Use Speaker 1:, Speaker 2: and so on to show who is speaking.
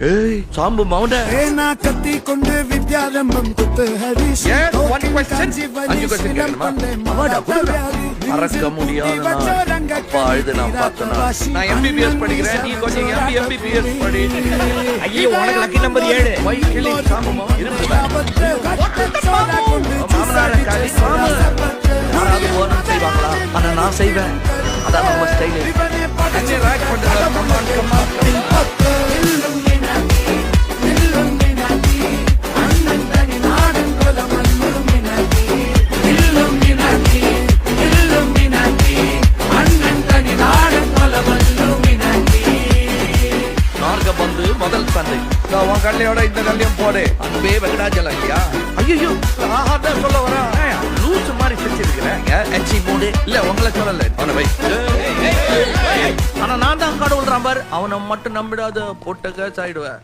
Speaker 1: ஏய் சாம்பு மவுண்ட
Speaker 2: ஏனா கத்தி கொண்டு வித்யாரம்பம் குத்து Harish
Speaker 1: Yes, one question. 5 question கேட்கணுமா? அவாடா, கொடுடா. மறக்க முடியாத நாள். அப்பா அழுது நான் பார்த்தேனா. நான் MBBS படிக்கிறேன், நீ கொஞ்சம் MBBS படி.
Speaker 3: ஐயோ உனக்கு lucky number 7.
Speaker 1: Why killing Sambu mount? மாமனார காலி சாம்பு. யாராவது ஓரம் செய்வாங்களா? ஆனா நான் செய்வேன். அதான் நம்ம ஸ்டைல். என்ன ராக் பண்ணுறா? Come on come on. வந்து முதல் சந்தை உன் கல்லையோட இந்த கல்லையும் போடு அன்பே வெங்கடாஜலம் ஐயா. ஐயோ ஆஹாதான் சொல்ல வரேன். லூஸ் மாதிரி செஞ்சிருக்கிறேன். எச்சி மூடு இல்ல உங்களை சொல்லல அவனை வை. ஆனா நான் தான் கடவுள் ராம்பர். அவனை மட்டும் நம்பிடாத போட்ட கேஸ் ஆயிடுவேன்.